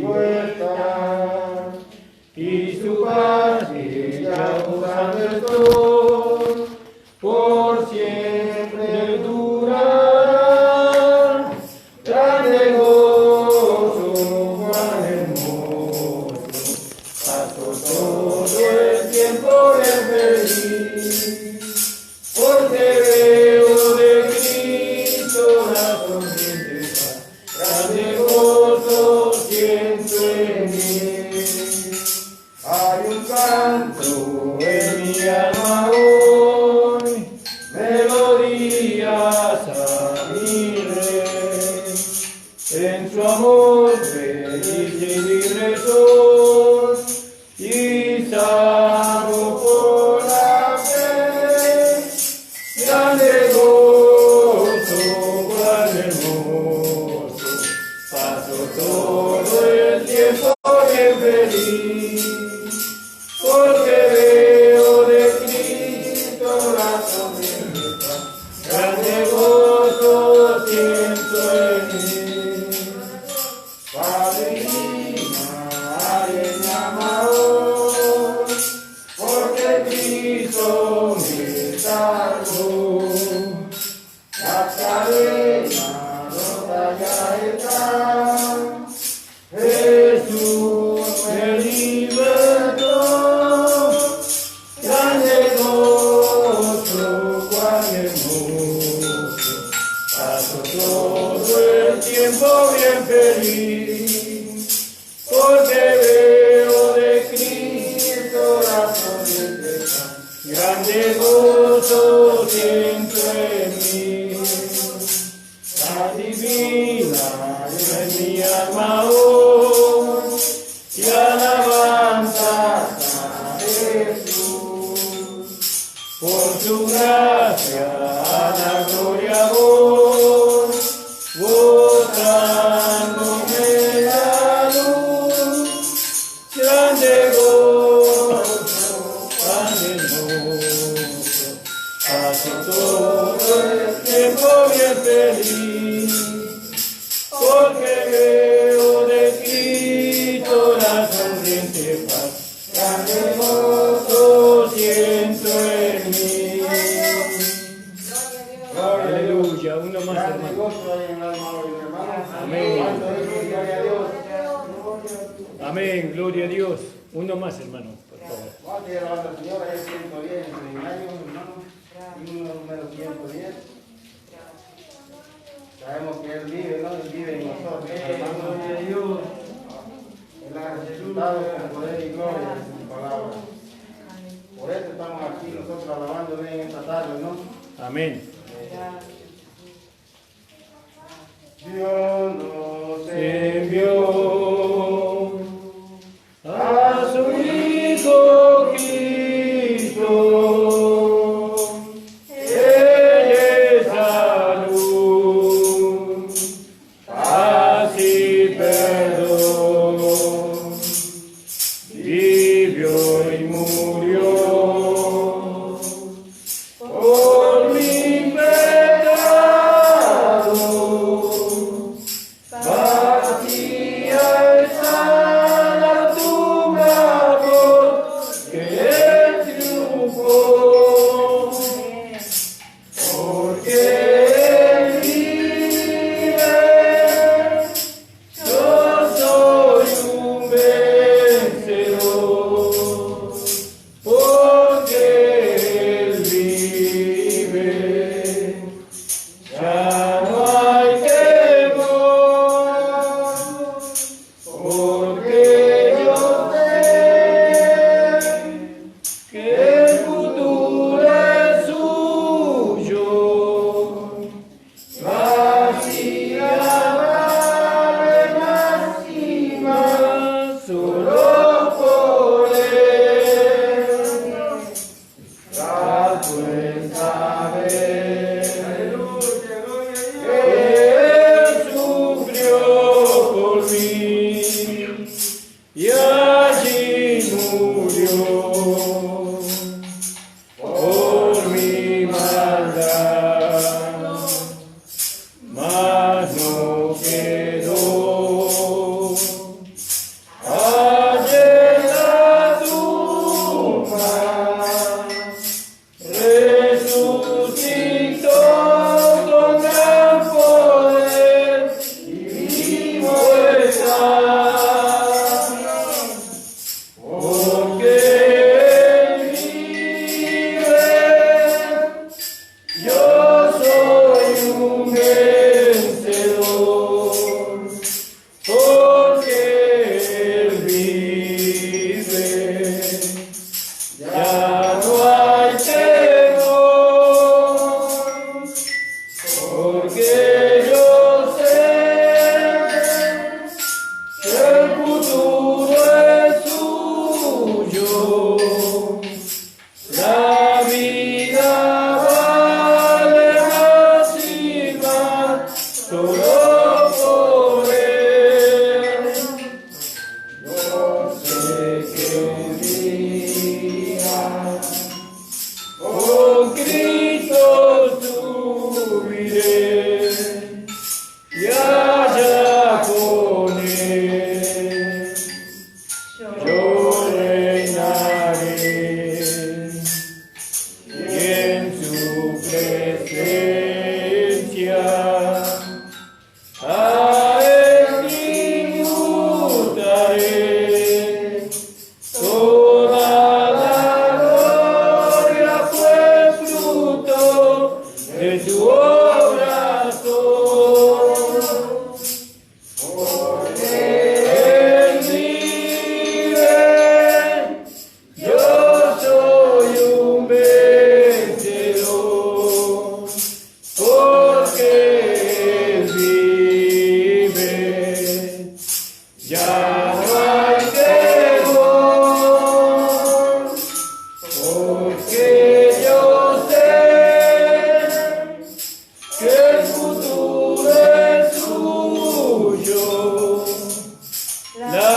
vuelta, y su paz ya usando el sol, por siempre durará. Grande gozo, cuán hermoso, paso todo el tiempo bien feliz, porque veo de Cristo la sonriente paz. Grande gozo siento en mí. Hay un canto en mi alma hoy, melodías a mi Rey. En su amor feliz y libre soy, y salvo por la fe. Grande gozo, cuán hermoso, paso todo el tiempo bien feliz, porque veo de Cristo la sonrisa. Grande gozo siento en mí. Padre y Madre me ama hoy, porque Cristo me salvó. Las cadenas rotas ya están, Jesús me libertó. Grande gozo, cuán hermoso, paso todo el tiempo bien feliz, porque veo de Cristo la sonriente paz. Grande gozo siento en mí. La divina es mi alma hoy, y alabanzas a Jesús. Por su gracia a la gloria voy, gozándome la luz. Grande gozo, tan hermoso, paso todo el tiempo bien feliz, porque veo de Cristo la sonriente paz. Grande gozo siento en mí. Aleluya, uno más, hermano. Amén. Amén, gloria a Dios. Uno más, hermano, por favor. Vamos a ir alabando al Señor, ahí 110 en el año, hermano, y uno número 110. Sabemos que Él vive, ¿no? Él vive en nosotros, hermano. Gloria a Dios. Él ha resucitado con poder y gloria en su palabra. Por eso estamos aquí nosotros alabándole en esta tarde, ¿no? Amén. Dios nos Envió a su Hijo Cristo, Él es salud, así perdón, vivió y murió por mi pecado. Vacía está la tumba porque Él triunfó, porque Él vive. Yo soy un vencedor, porque Él vive. Ya no hay temor, porque yo sé que el futuro es suyo. Vacía más y más, solo por Él. Trato en saber que Él sufrió por mí y allí murió por mi maldad. Mas no quedó Ya no hay temor, porque yo sé que el futuro es suyo. La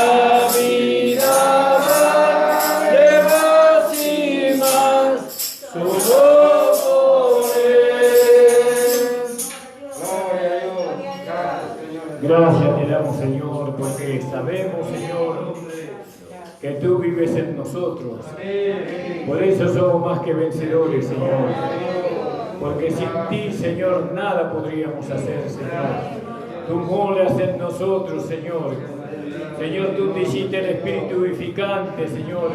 vida vale más y más solo por él. Gloria a Dios. Gracias, Señor. Gracias te damos, Señor, porque sabemos, Señor, que tú vives en nosotros. Por eso somos más que vencedores, Señor. Porque sin ti, Señor, nada podríamos hacer, Señor. Tú moras en nosotros, Señor. Señor, tú te hiciste el Espíritu vivificante, Señor.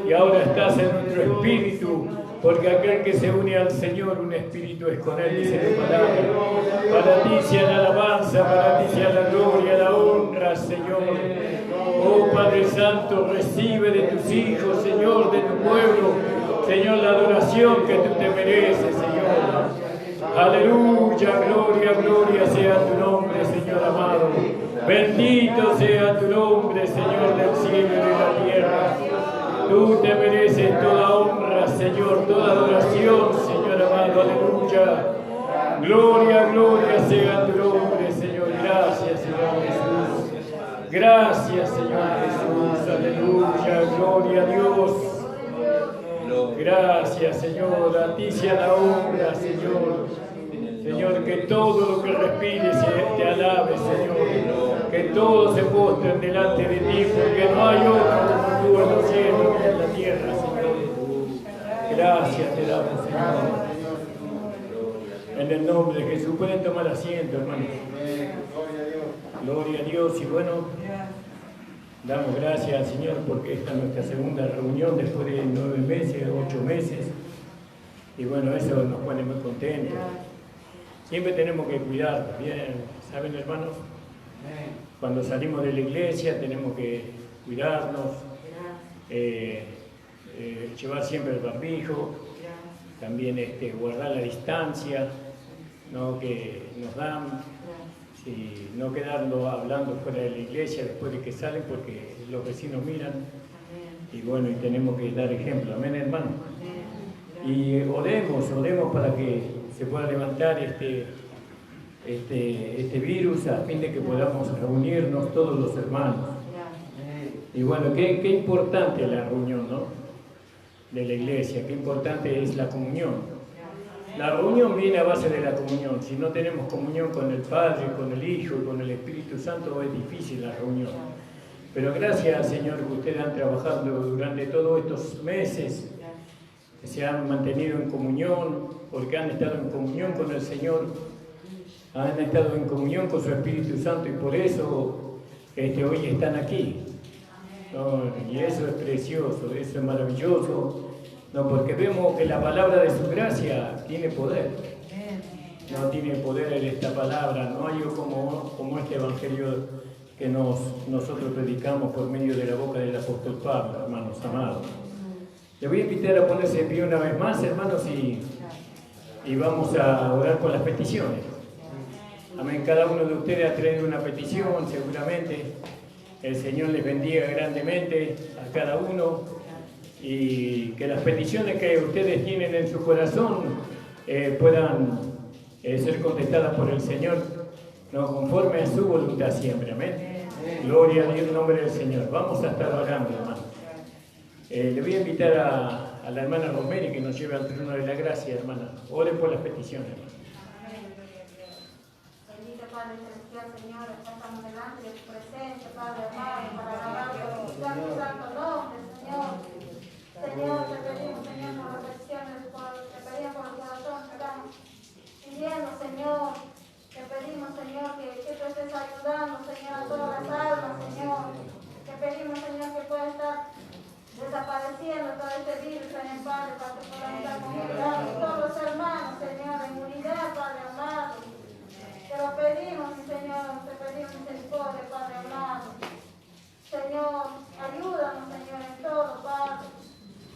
Y ahora estás en nuestro espíritu. Porque aquel que se une al Señor, un espíritu es con él, dice la palabra. Para ti sea la alabanza, para ti sea la gloria, la honra, Señor. Oh Padre Santo, recibe de tus hijos, Señor, de tu pueblo, Señor, la adoración que tú te mereces, Señor. Aleluya, gloria, gloria sea tu nombre, Señor amado. Bendito sea tu nombre, Señor del cielo y de la tierra. Tú te mereces toda honra, Señor, toda adoración, Señor amado. Aleluya. Gloria, gloria sea tu nombre, Señor. Gracias, Señor Jesús. Gracias, Señor Jesús. Aleluya. Gloria a Dios. Gracias, Señor. A ti sea la honra, Señor. Señor, que todo lo que respires te alabe, Señor. Que todos se postren delante de ti, porque no hay otro como tú en los cielos ni en la tierra, Señor. Gracias te damos, Señor. En el nombre de Jesús. Pueden tomar asiento, hermanos. Gloria a Dios. Y bueno, damos gracias al Señor porque esta es nuestra segunda reunión después de 9 meses, 8 meses. Y bueno, eso nos pone muy contentos. Siempre tenemos que cuidar, bien, ¿saben, hermanos? Cuando salimos de la iglesia tenemos que cuidarnos, llevar siempre el barbijo, también guardar la distancia, ¿no? Que nos dan, sí, no quedarnos hablando fuera de la iglesia después de que salen porque los vecinos miran. Y bueno, y tenemos que dar ejemplo, amén, hermano. Y oremos para que se pueda levantar este virus a fin de que podamos reunirnos todos los hermanos. Y bueno, qué importante es la reunión, ¿no? De la iglesia, qué importante es la comunión. La reunión viene a base de la comunión. Si no tenemos comunión con el Padre, con el Hijo y con el Espíritu Santo, es difícil la reunión. Pero gracias, Señor, que ustedes han trabajado durante todos estos meses, que se han mantenido en comunión, porque han estado en comunión con el Señor, han estado en comunión con su Espíritu Santo y por eso hoy están aquí. ¿No? Y eso es precioso, eso es maravilloso, ¿no? Porque vemos que la palabra de su gracia tiene poder. No tiene poder en esta palabra, no hay como este evangelio que nosotros predicamos por medio de la boca del apóstol Pablo, hermanos amados. Le voy a invitar a ponerse de pie una vez más, hermanos, y vamos a orar por las peticiones. Amén. Cada uno de ustedes ha traído una petición, seguramente. El Señor les bendiga grandemente a cada uno y que las peticiones que ustedes tienen en su corazón puedan ser contestadas por el Señor, ¿no? Conforme a su voluntad siempre. Amén. Gloria a Dios en nombre del Señor. Vamos a estar orando, hermano. Le voy a invitar a la hermana Romero que nos lleve al trono de la gracia, hermana. Oren por las peticiones, hermana. Bendito Padre Celestial, Señor, estamos delante de tu presencia, Padre amado, para alabar tu santo nombre, Señor. Señor, te pedimos, Señor, por las peticiones, te pedimos por el corazón, te estamos pidiendo, Señor. Te pedimos, Señor, que tú estés ayudando, Señor, a todas las almas, Señor. Te pedimos, Señor, que pueda estar desapareciendo todo este virus en el Padre, para que podamos estar comunicando todos los hermanos, Señor, en unidad, Padre amado. Te lo pedimos, mi Señor, te pedimos misericordia, Padre amado. Señor, ayúdanos, Señor, en todo, Padre.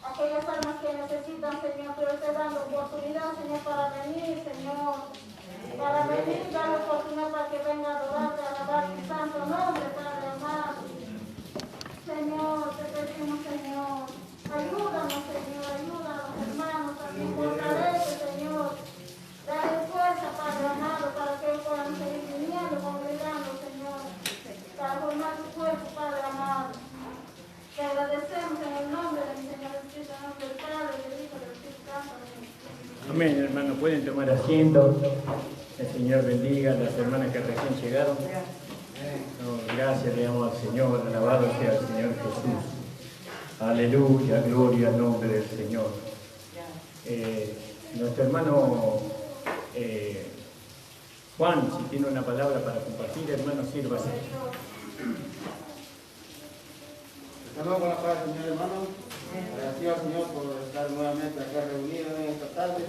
Aquellas almas que necesitan, Señor, tú les estés dando oportunidad, Señor, para venir, Señor. Para venir, dar la oportunidad para que venga a adorarte, a alabar tu santo nombre, Padre amado. Amén, hermanos, pueden tomar asiento. El Señor bendiga a las hermanas que recién llegaron. Gracias le damos al Señor, alabado sea el Señor Jesús. Aleluya, gloria al nombre del Señor. Nuestro hermano Juan, si tiene una palabra para compartir, hermano, sírvase. Saludos con la paz, Señor hermano. Agradecido al Señor por estar nuevamente acá reunidos en esta tarde.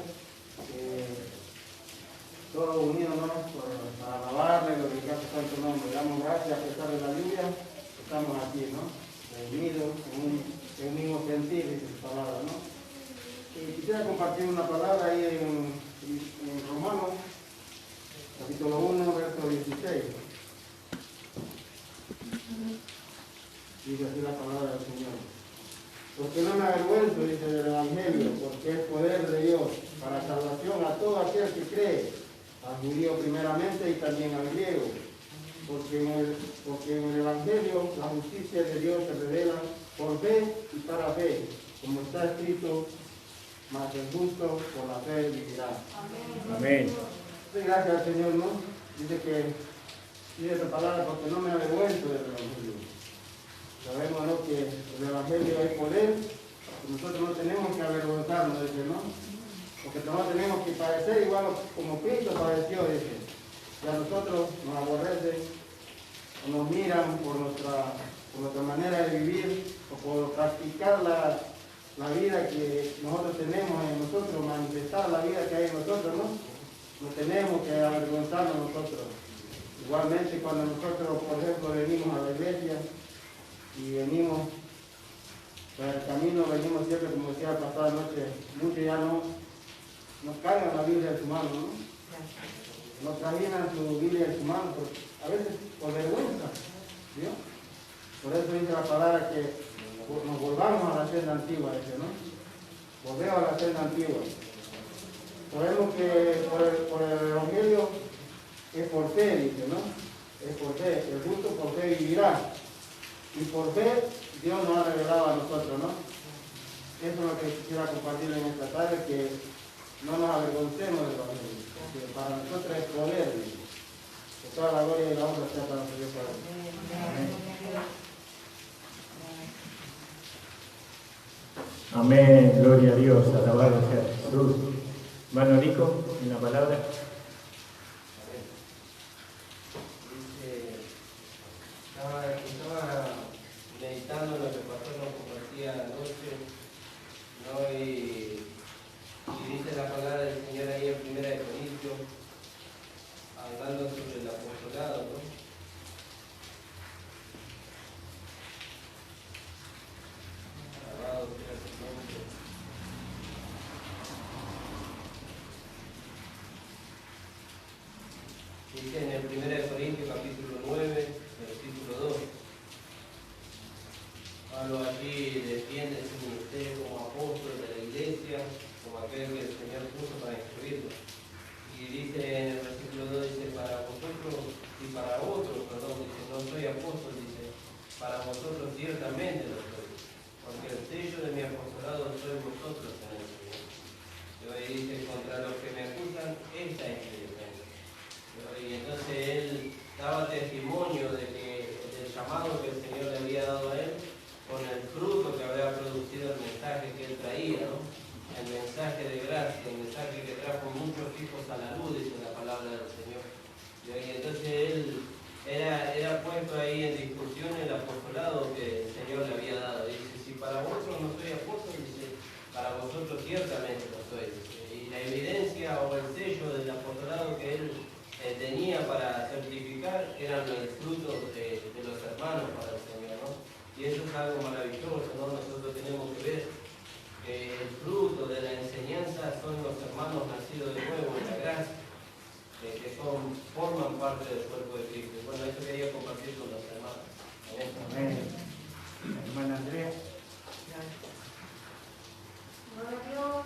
Todos unidos, ¿no? Para alabarle, glorificar su santo nombre. Damos gracias a pesar de la lluvia. Estamos aquí, ¿no? Reunidos en un mismo sentir, dice su palabra, ¿no? Y quisiera compartir una palabra ahí en Romanos, capítulo 1, verso 16. Dice así la palabra del Señor. Porque no me avergüenzo, dice el Evangelio, porque es poder de Dios para salvación a todo aquel que cree, al judío primeramente y también al griego. Porque en el Evangelio la justicia de Dios se revela por fe y para fe, como está escrito, mas el justo por la fe vivirá. Amén. Gracias al Señor, ¿no? Dice esta palabra, porque no me avergüenzo del Evangelio. Sabemos, ¿no?, que el Evangelio es poder, y nosotros no tenemos que avergonzarnos, dice, ¿no? Porque no tenemos que padecer igual como Cristo padeció, dice. Y a nosotros nos aborrecen o nos miran por nuestra manera de vivir o por practicar la vida que nosotros tenemos en nosotros, manifestar la vida que hay en nosotros, ¿no? No tenemos que avergonzarnos nosotros. Igualmente cuando nosotros, por ejemplo, venimos a la iglesia y venimos, por el camino venimos siempre, como decía la pasada noche, muchos ya nos cargan la Biblia en su mano, ¿no? Nos trajinan su Biblia en su mano, a veces por vergüenza, ¿vio? Por eso dice la palabra que nos volvamos a la senda antigua, dice, ¿no? Volvemos a la senda antigua. Sabemos que por el Evangelio es por fe, dice, ¿no? Es por fe, el justo por fe vivirá. Y por fe Dios nos ha revelado a nosotros, ¿no? Eso es lo que quisiera compartir en esta tarde, que no nos avergoncemos del Evangelio, porque para nosotros es poder, dice. Que toda la gloria y la honra sea para nuestro Dios Padre. Amén, gloria a Dios, alabado sea Jesús. Hermano Nico, una palabra. Estaba meditando lo que pasó, nos compartía anoche, ¿no? Y dice la palabra del Señor ahí en 1 Corintios, hablando sobre el apostolado, ¿no? Alabado sea su nombre. Dice en el 1 Corintios capítulo 9, versículo 2. Pablo allí defiende su ministerio como apóstol de la iglesia, como aquel que el Señor puso para instruirlo. Y dice en el versículo 2, dice, para vosotros y para otros, perdón, dice, no soy apóstol, dice, para vosotros ciertamente lo soy, porque el sello de mi apostolado sois vosotros en el Señor. Y ahí dice, contra los que me acusan, esta es mi defensa. Y entonces él daba testimonio del llamado que el Señor le había dado a él, con el fruto que había producido el mensaje que él traía, ¿no? El mensaje de gracia, el mensaje que trajo muchos hijos a la luz, dice la palabra del Señor. Y entonces él era puesto ahí en discusión el apostolado que el Señor le había dado. Dice, si para vosotros no soy apóstol, dice, para vosotros ciertamente lo soy. Dice. Y la evidencia o el sello del apostolado que él tenía para certificar eran los frutos de los hermanos para el Señor, ¿no? Y eso es algo maravilloso, ¿no? Nosotros tenemos que ver que el fruto de la enseñanza son los hermanos nacidos de nuevo en la gracia, que forman parte del cuerpo de Cristo. Bueno, eso quería compartir con los hermanos. Amén. Hermana Andrea. Gloria a Dios.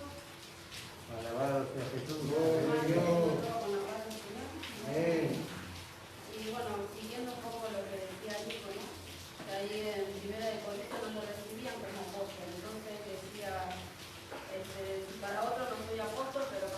Alabado sea Jesús. Gloria a Dios. Amén. Y bueno, siguiendo un poco lo que decía Nico, ¿no? Que ahí en 1 Corintios no lo recibían como apóstol. Entonces decía, para otros no soy apóstol, pero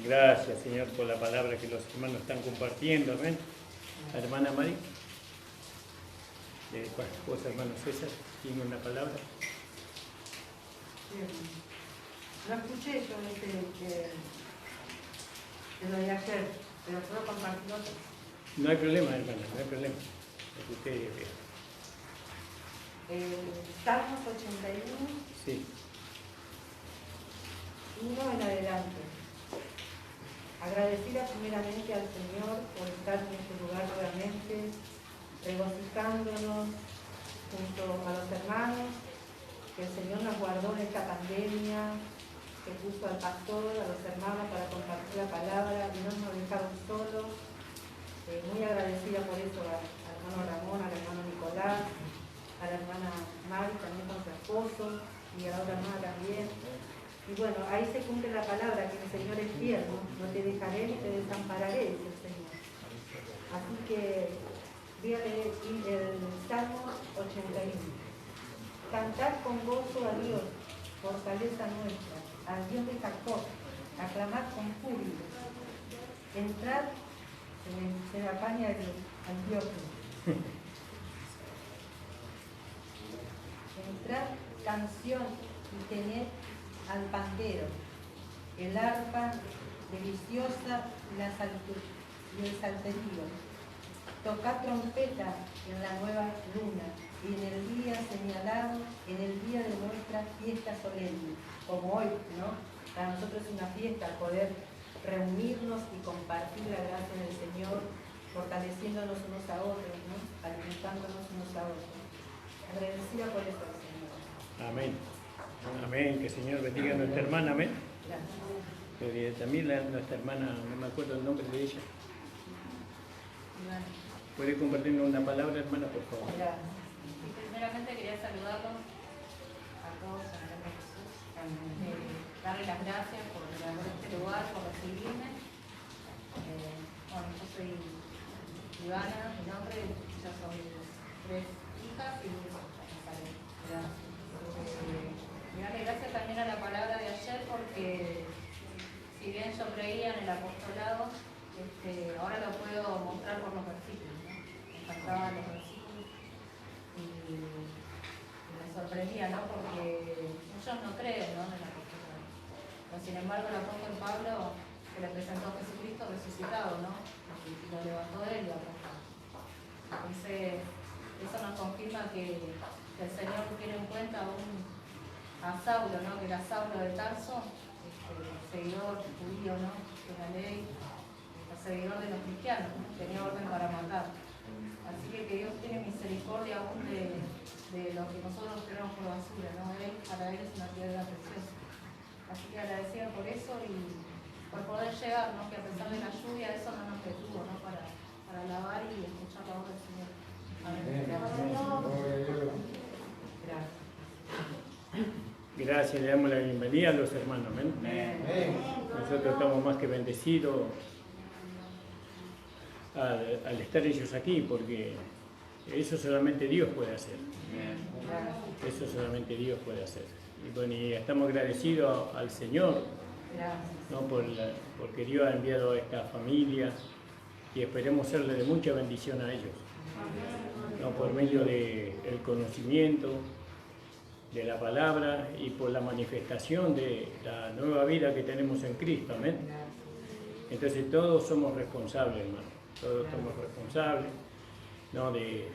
Gracias, Señor, por la palabra que los hermanos están compartiendo. Amén. La hermana Mari. Vos, hermano César, ¿tiene una palabra? No escuché yo de lo de ayer, pero puedo compartirlo. No hay problema, hermana, no hay problema. Lo que usted vea. Salmos 81, Sí. 1 en adelante. Agradecida primeramente al Señor por estar en este lugar nuevamente, regocijándonos junto a los hermanos, que el Señor nos guardó de esta pandemia, que puso al pastor, a los hermanos para compartir la palabra y no nos dejaron solos. Muy agradecida por eso al hermano Ramón, al hermano Nicolás, a la hermana Mari también con su esposo y a la otra hermana también. Y bueno, ahí se cumple la palabra que el Señor es fiel, ¿no? No te dejaré ni te desampararé, dice el Señor. Así que voy a leer el Salmo 81. Cantar con gozo a Dios, fortaleza nuestra, al Dios de Jacob, aclamar con júbilo. Entrar, se me apaña el anteojos. Entrar, canción y tener al pandero, el arpa deliciosa y el salterio. Tocar trompeta en la nueva luna y en el día señalado, en el día de nuestra fiesta solemne, como hoy, ¿no? Para nosotros es una fiesta poder reunirnos y compartir la gracia del Señor, fortaleciéndonos unos a otros, ¿no? Alimentándonos unos a otros. Agradecida por eso, Señor. Amén. Amén. Que el Señor bendiga a nuestra hermana. Amén. Gracias. También nuestra hermana, no me acuerdo el nombre de ella. Gracias. ¿Puede compartirnos una palabra, hermana, por favor? Gracias. Y primeramente quería saludarlos a todos en el nombre de Jesús. Darle las gracias por este lugar, por recibirme. Bueno, yo soy Ivana, mi nombre, yo soy 3 hijas y gracias. Y darle gracias también a la palabra de ayer porque si bien yo creía en el apostolado, ahora lo puedo mostrar por los versículos, ¿no? Me faltaban los versículos y me sorprendía, ¿no? Porque muchos no creen, ¿no? En el apostolado. Pero sin embargo el apóstol Pablo se le presentó a Jesucristo resucitado, ¿no? Y lo levantó de él y lo apostoló. Entonces, eso nos confirma que el Señor tiene en cuenta a Saulo, ¿no? Que era Saulo de Tarso, seguidor judío, ¿no? De la ley, seguidor de los cristianos, ¿no? Tenía orden para matar. Así que Dios tiene misericordia aún de lo que nosotros tenemos por basura, ¿no? Para él es una piedra preciosa. Así que agradecida por eso y por poder llegar, ¿no? Que a pesar de la lluvia eso no nos detuvo, ¿no? Para alabar y escuchar la voz del Señor. Amén. Gracias. Gracias, le damos la bienvenida a los hermanos. Amén. Nosotros estamos más que bendecidos al estar ellos aquí, porque eso solamente Dios puede hacer. Eso solamente Dios puede hacer. Y bueno, y estamos agradecidos al Señor, ¿no? Porque Dios ha enviado a esta familia y esperemos serle de mucha bendición a ellos, ¿no? Por medio del conocimiento de la palabra y por la manifestación de la nueva vida que tenemos en Cristo. Amén. Entonces todos somos responsables, hermano. Todos somos responsables, ¿no? de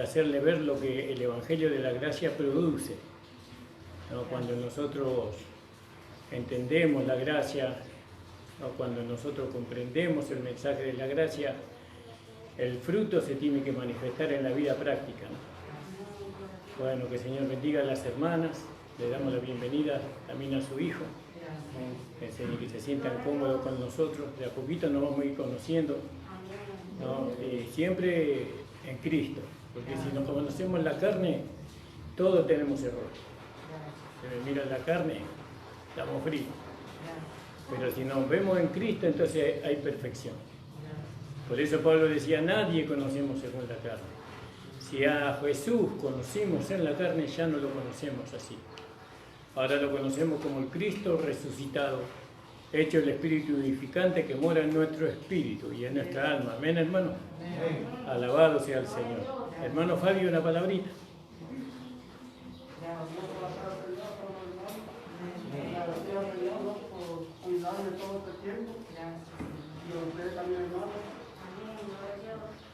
hacerle ver lo que el Evangelio de la Gracia produce, ¿no? Cuando nosotros entendemos la gracia, ¿no? Cuando nosotros comprendemos el mensaje de la gracia, el fruto se tiene que manifestar en la vida práctica, ¿no? Bueno, que el Señor bendiga a las hermanas, le damos la bienvenida también a su hijo, que se sientan cómodos con nosotros, de a poquito nos vamos a ir conociendo, ¿no? Siempre en Cristo, porque si nos conocemos en la carne, todos tenemos errores. Si me miran la carne, estamos fríos, pero si nos vemos en Cristo, entonces hay perfección. Por eso Pablo decía, nadie conocemos según la carne. Si a Jesús conocimos en la carne, ya no lo conocemos así. Ahora lo conocemos como el Cristo resucitado hecho el Espíritu edificante que mora en nuestro espíritu y en nuestra alma. Amén, hermano. Alabado sea el Señor. Hermano Fabio, una palabrita. Cuidarme todo este tiempo. Y a ustedes también, hermano.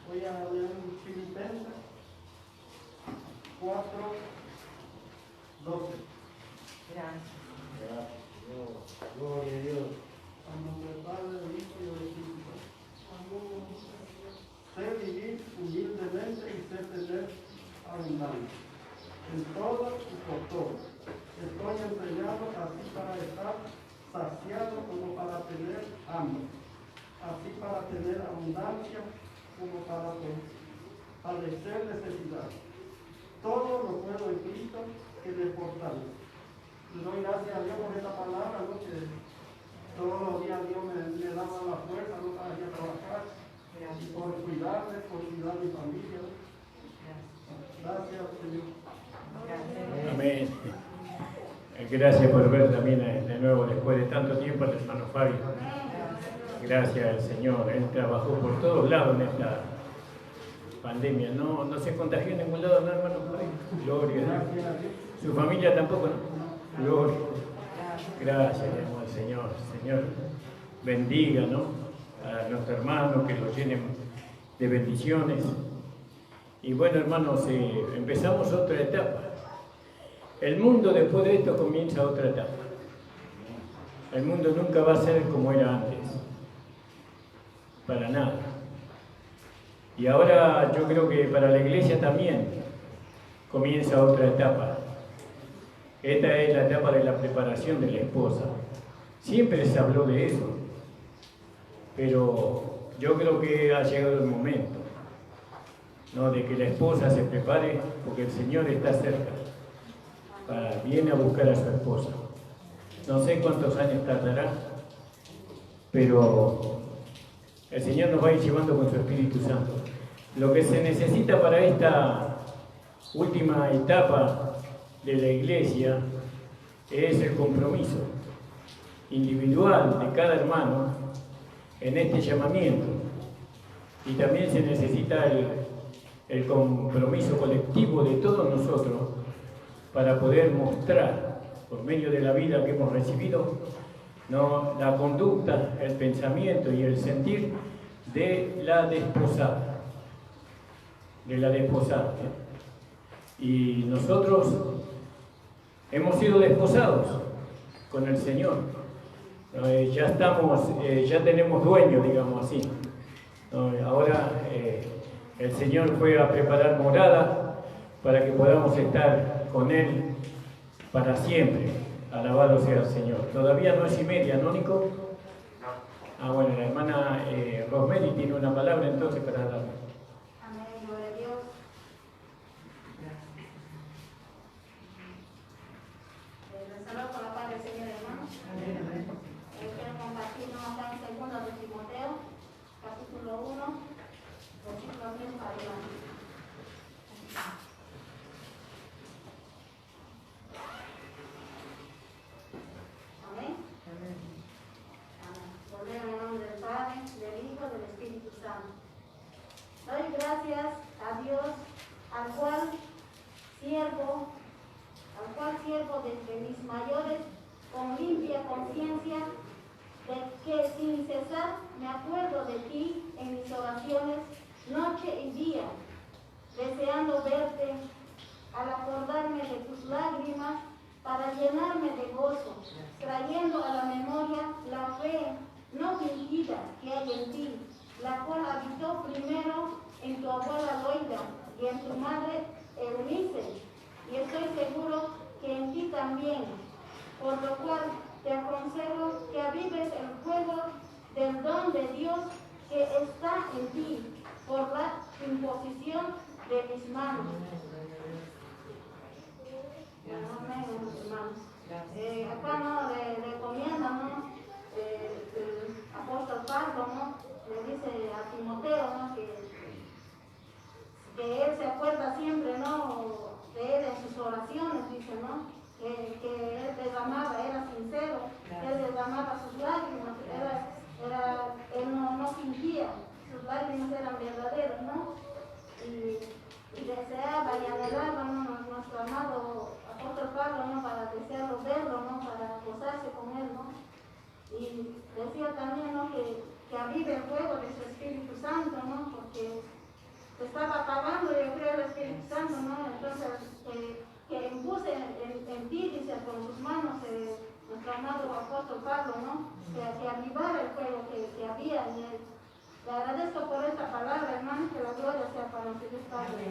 Voy a leer un Filipenses 4:12. Gracias. Gloria a Dios. En nombre del Padre, del Hijo y del Espíritu Santo. Sé vivir humildemente y sé tener abundancia. En todo y por todo. Estoy empeñado así para estar saciado como para tener hambre, así para tener abundancia como para padecer necesidad. Todo lo puedo en Cristo que me fortalece. Y doy gracias a Dios por esta palabra, ¿no? Que todos los días Dios me daba la fuerza, ¿no? Para ir a trabajar, y por cuidarme, por cuidar a mi familia. Gracias, Señor. Amén. Gracias por ver también de nuevo después de tanto tiempo al hermano Fabio. Gracias al Señor. Él trabajó por todos lados en esta pandemia. No se contagió en ningún lado, ¿no, hermano Fabio? Gloria a Dios. Su familia tampoco, ¿no? Gloria. Gracias, al Señor. Señor, bendiga, ¿no? A nuestros hermanos, que los llenen de bendiciones. Y bueno, hermanos, empezamos otra etapa. El mundo después de esto comienza otra etapa. El mundo nunca va a ser como era antes. Para nada. Y ahora yo creo que para la iglesia también comienza otra etapa. Esta es la etapa de la preparación de la esposa. Siempre se habló de eso. Pero yo creo que ha llegado el momento, ¿no? De que la esposa se prepare, porque el Señor está cerca. Viene a buscar a su esposa. No sé cuántos años tardará, pero el Señor nos va a ir llevando con su Espíritu Santo. Lo que se necesita para esta última etapa de la iglesia es el compromiso individual de cada hermano en este llamamiento. Y también se necesita el compromiso colectivo de todos nosotros para poder mostrar, por medio de la vida que hemos recibido, ¿no? La conducta, el pensamiento y el sentir de la desposada. Y nosotros hemos sido desposados con el Señor. Ya tenemos dueño, digamos así. Ahora el Señor fue a preparar morada para que podamos estar con Él para siempre. Alabado sea el Señor. Todavía no es 1:30, ¿no, Nico? No. Bueno, la hermana Rosemary tiene una palabra entonces para dar. Amén, gloria a Dios. Les saludo por la paz del Señor, hermanos. Quiero compartirnos acá en 2 de Timoteo, capítulo 1, versículo 10 para adelante. Amén. Amén. Volvemos en el nombre del Padre, del Hijo, del Espíritu Santo. Doy gracias a Dios, al cual siervo desde mis mayores con limpia conciencia, de que sin cesar me acuerdo de ti en mis oraciones noche y día, deseando verte, al acordarme de tus lágrimas, para llenarme de gozo, trayendo a la memoria la fe no fingida que hay en ti, la cual habitó primero en tu abuela Loida y en tu madre Eunice, y estoy seguro que en ti también, por lo cual te aconsejo que avives el fuego del don de Dios que está en ti, por la imposición de mis manos. Amén, hermanos. Acá no recomienda, ¿no? El apóstol Pablo, ¿no? Le dice a Timoteo, ¿no? Que él se acuerda siempre, ¿no? De él en sus oraciones, dice, ¿no? Que él derramaba, era sincero, él derramaba sus lágrimas y decía también, ¿no?, que avive el fuego de su Espíritu Santo, ¿no?, porque se estaba apagando, yo creo, el Espíritu Santo, ¿no? Entonces, que impuse en ti, dice, con sus manos, nuestro amado apóstol Pablo, ¿no?, que avivara el fuego que había en él. Le agradezco por esta palabra, hermano, que la gloria sea para nuestro Dios Padre.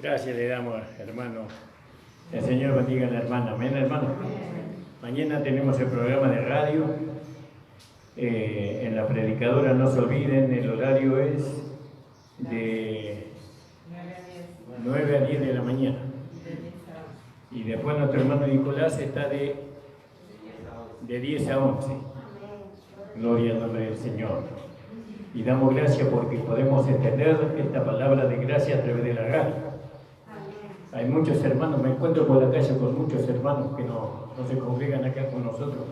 Gracias le damos, hermano. El Señor bendiga a la hermana. Amén, hermano. Mañana tenemos el programa de radio. En la predicadora, no se olviden, el horario es de 9 a 10 de la mañana. Y después nuestro hermano Nicolás está de 10 a 11. Gloria al nombre del Señor. Y damos gracias porque podemos extender esta palabra de gracia a través de la radio. Hay muchos hermanos, me encuentro por la calle con muchos hermanos que no se congregan acá con nosotros,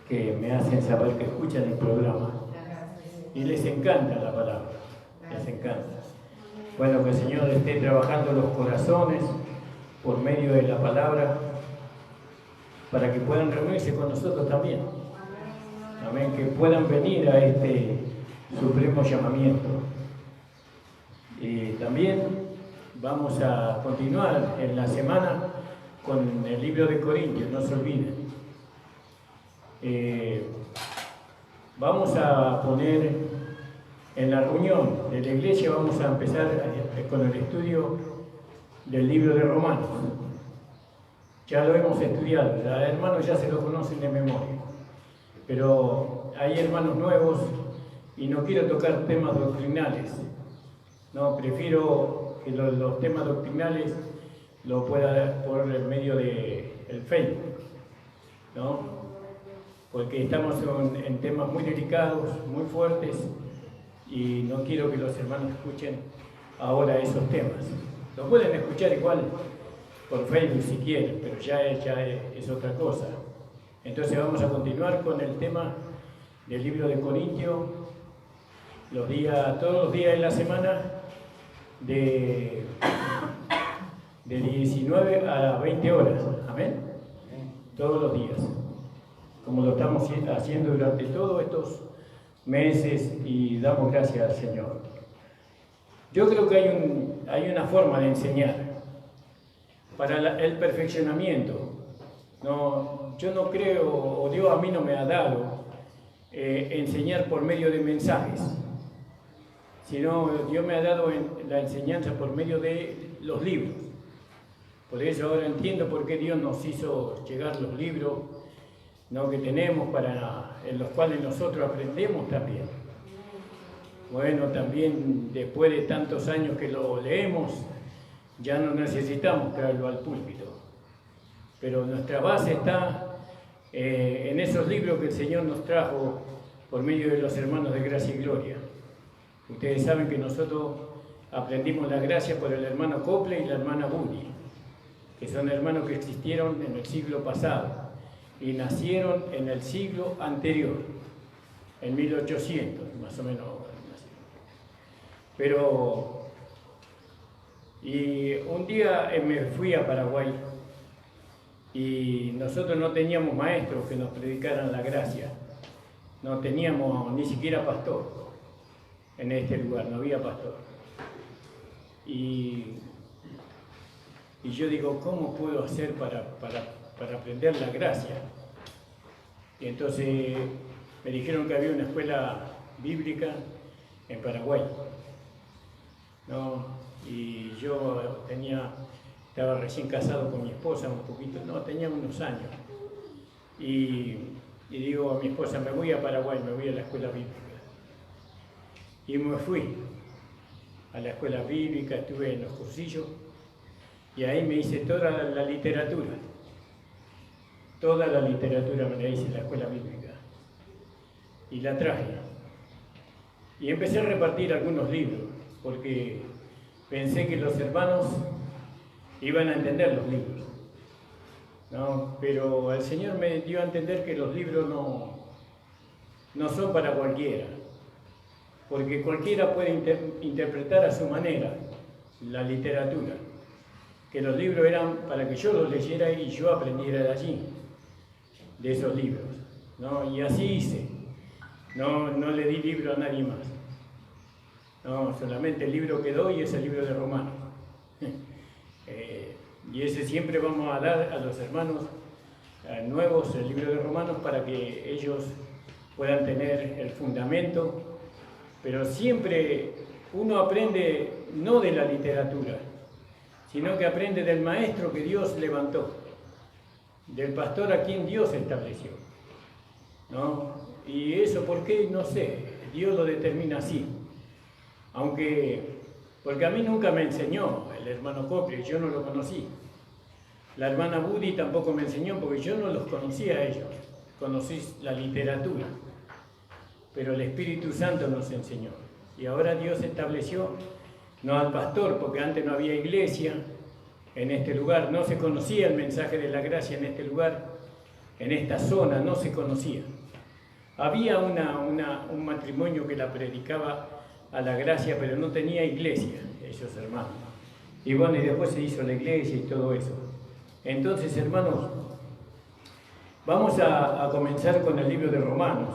que me hacen saber que escuchan el programa y les encanta la palabra, les encanta. Bueno, que el Señor esté trabajando los corazones por medio de la palabra para que puedan reunirse con nosotros también. Amén, que puedan venir a este supremo llamamiento. Y también vamos a continuar en la semana con el libro de Corintios, no se olviden. Vamos a poner en la reunión de la iglesia, vamos a empezar con el estudio del libro de Romanos. Ya lo hemos estudiado, los hermanos ya se lo conocen de memoria, pero hay hermanos nuevos y no quiero tocar temas doctrinales, no, prefiero que los temas doctrinales lo pueda dar por el medio del Facebook, ¿no? Porque estamos en temas muy delicados, muy fuertes, y no quiero que los hermanos escuchen ahora esos temas. Lo pueden escuchar igual por Facebook si quieren, pero ya es otra cosa. Entonces vamos a continuar con el tema del libro de Corintios, todos los días de la semana, de 19 a 20 horas. Amén. Todos los días, como lo estamos haciendo durante todos estos meses, y damos gracias al Señor. Yo creo que hay una forma de enseñar para el perfeccionamiento. No, yo no creo, o Dios a mí no me ha dado enseñar por medio de mensajes, sino Dios me ha dado la enseñanza por medio de los libros. Por eso ahora entiendo por qué Dios nos hizo llegar los libros, ¿no?, que tenemos, en los cuales nosotros aprendemos también. Bueno, también después de tantos años que lo leemos, ya no necesitamos traerlo al púlpito. Pero nuestra base está en esos libros que el Señor nos trajo por medio de los hermanos de Gracia y Gloria. Ustedes saben que nosotros aprendimos la gracia por el hermano Cople y la hermana Bunny, que son hermanos que existieron en el siglo pasado y nacieron en el siglo anterior, en 1800, más o menos. Pero, y un día me fui a Paraguay y nosotros no teníamos maestros que nos predicaran la gracia, no teníamos ni siquiera pastor en este lugar, no había pastor. Y yo digo, ¿cómo puedo hacer para aprender la gracia? Y entonces me dijeron que había una escuela bíblica en Paraguay, ¿no? Y yo estaba recién casado con mi esposa, un poquito, no, tenía unos años. Y digo a mi esposa, me voy a Paraguay, me voy a la escuela bíblica. Y me fui a la escuela bíblica, estuve en los cursillos, y ahí me hice toda la literatura. Toda la literatura me la hice en la escuela bíblica. Y la traje. Y empecé a repartir algunos libros, porque pensé que los hermanos iban a entender los libros, ¿no? Pero el Señor me dio a entender que los libros no son para cualquiera, porque cualquiera puede interpretar a su manera la literatura que los libros eran para que yo los leyera y yo aprendiera de allí, de esos libros, ¿no? Y así hice. No le di libro a nadie más. No, solamente el libro que doy es el libro de Romanos. Y ese siempre vamos a dar a los hermanos nuevos el libro de Romanos para que ellos puedan tener el fundamento. Pero siempre uno aprende no de la literatura, sino que aprende del maestro que Dios levantó, del pastor a quien Dios estableció, ¿no? Y eso, ¿por qué? No sé, Dios lo determina así. Porque a mí nunca me enseñó el hermano Cople, yo no lo conocí. La hermana Budi tampoco me enseñó porque yo no los conocía a ellos, conocí la literatura. Pero el Espíritu Santo nos enseñó. Y ahora Dios estableció, no al pastor, porque antes no había iglesia en este lugar, no se conocía el mensaje de la gracia en este lugar, en esta zona, no se conocía. Había un matrimonio que la predicaba a la gracia, pero no tenía iglesia, esos hermanos. Y bueno, y después se hizo la iglesia y todo eso. Entonces, hermanos, vamos a comenzar con el libro de Romanos.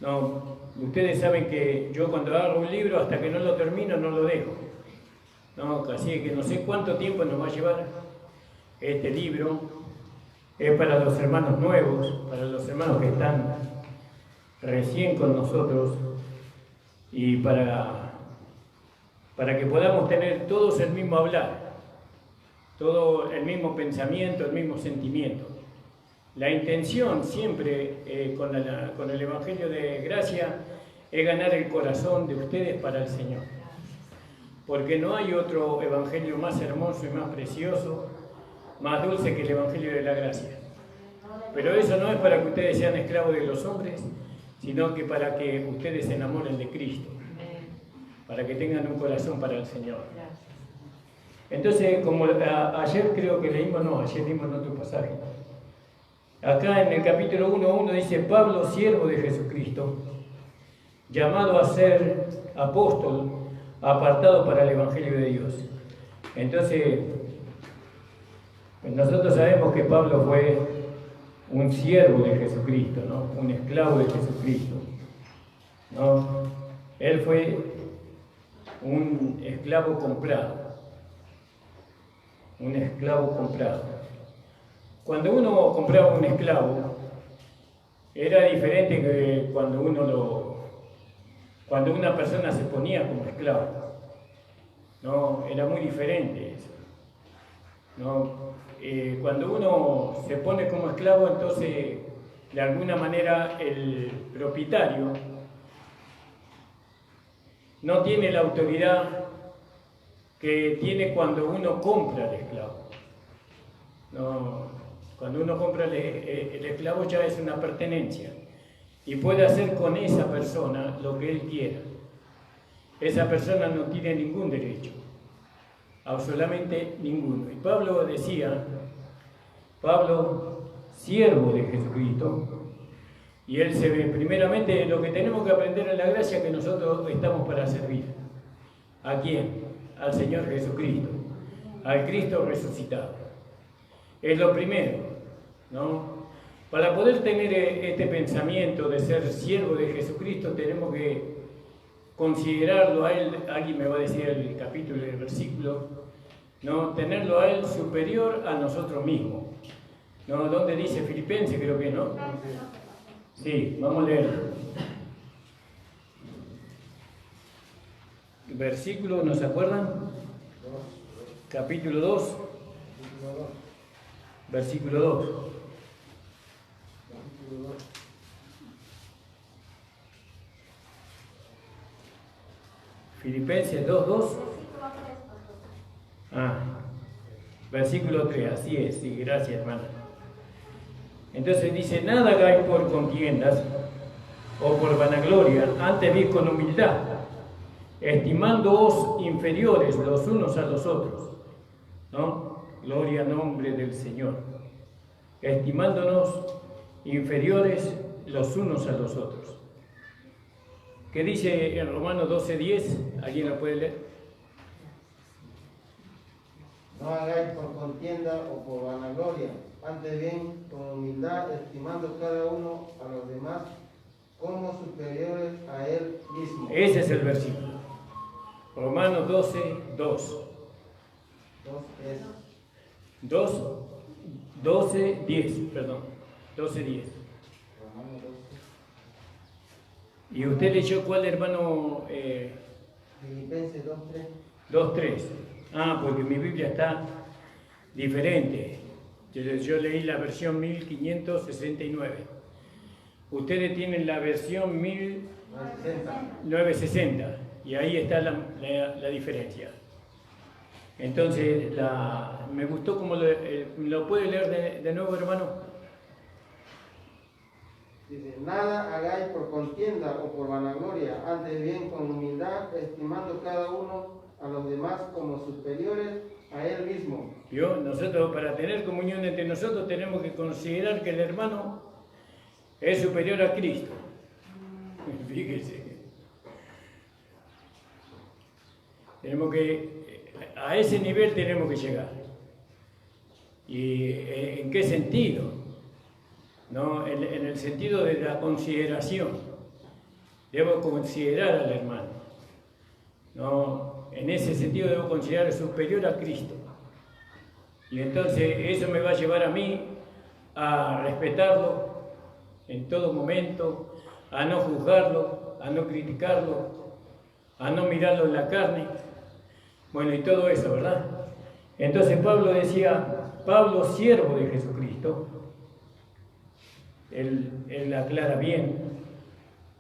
No, ustedes saben que yo cuando hago un libro, hasta que no lo termino, no lo dejo. No, así que no sé cuánto tiempo nos va a llevar este libro. Es para los hermanos nuevos, para los hermanos que están recién con nosotros y para que podamos tener todos el mismo hablar, todo el mismo pensamiento, el mismo sentimiento. La intención siempre con el Evangelio de Gracia es ganar el corazón de ustedes para el Señor. Porque no hay otro Evangelio más hermoso y más precioso, más dulce que el Evangelio de la Gracia. Pero eso no es para que ustedes sean esclavos de los hombres, sino que para que ustedes se enamoren de Cristo, para que tengan un corazón para el Señor. Entonces, como ayer creo que leímos en otro pasaje. Acá en el capítulo 1:1 dice: Pablo, siervo de Jesucristo, llamado a ser apóstol, apartado para el Evangelio de Dios. Entonces, nosotros sabemos que Pablo fue un siervo de Jesucristo, ¿no? Un esclavo de Jesucristo, ¿no? Él fue un esclavo comprado. Un esclavo comprado. Cuando uno compraba un esclavo, era diferente que cuando una persona se ponía como esclavo. No, era muy diferente eso. ¿No? Cuando uno se pone como esclavo, entonces de alguna manera el propietario no tiene la autoridad que tiene cuando uno compra al esclavo. No, cuando uno compra el esclavo ya es una pertenencia y puede hacer con esa persona lo que él quiera. Esa persona no tiene ningún derecho, absolutamente ninguno. Y Pablo decía, siervo de Jesucristo, y él se ve, primeramente lo que tenemos que aprender en la gracia es que nosotros estamos para servir. ¿A quién? Al Señor Jesucristo, al Cristo resucitado. Es lo primero, ¿no? Para poder tener este pensamiento de ser siervo de Jesucristo, tenemos que considerarlo a Él, alguien me va a decir el capítulo y el versículo, ¿no? Tenerlo a Él superior a nosotros mismos. ¿No? ¿Dónde dice Filipenses? Creo que no. Sí, vamos a leer. Versículo, ¿no se acuerdan? Capítulo 2. Versículo 2. Filipenses 2:2. Versículo 3, así es, sí, gracias hermana. Entonces dice: nada hagáis por contiendas o por vanagloria, antes bien con humildad, estimándoos inferiores los unos a los otros, ¿no? Gloria al nombre del Señor. Estimándonos inferiores los unos a los otros. ¿Qué dice en Romanos 12:10? ¿Alguien lo puede leer? No hagáis por contienda o por vanagloria, antes bien con humildad, estimando cada uno a los demás como superiores a él mismo. Ese es el versículo. Romanos 12, 2. 12, 10, perdón. 12, 10. ¿Y usted leyó cuál, hermano? Filipenses 2:3. 2:3. Ah, porque mi Biblia está diferente. Yo leí la versión 1569. Ustedes tienen la versión 1960. Y ahí está la diferencia. Entonces, me gustó como lo puede leer de nuevo, hermano. Dice, nada hagáis por contienda o por vanagloria, antes bien con humildad, estimando cada uno a los demás como superiores a él mismo. ¿Vio? Nosotros, para tener comunión entre nosotros, tenemos que considerar que el hermano es superior a Cristo. Fíjese. A ese nivel tenemos que llegar. ¿Y en qué sentido? ¿No? En el sentido de la consideración. Debo considerar al hermano. ¿No? En ese sentido debo considerar superior a Cristo. Y entonces eso me va a llevar a mí a respetarlo en todo momento, a no juzgarlo, a no criticarlo, a no mirarlo en la carne. Bueno, y todo eso, ¿verdad? Entonces Pablo decía, Pablo, siervo de Jesucristo, él aclara bien,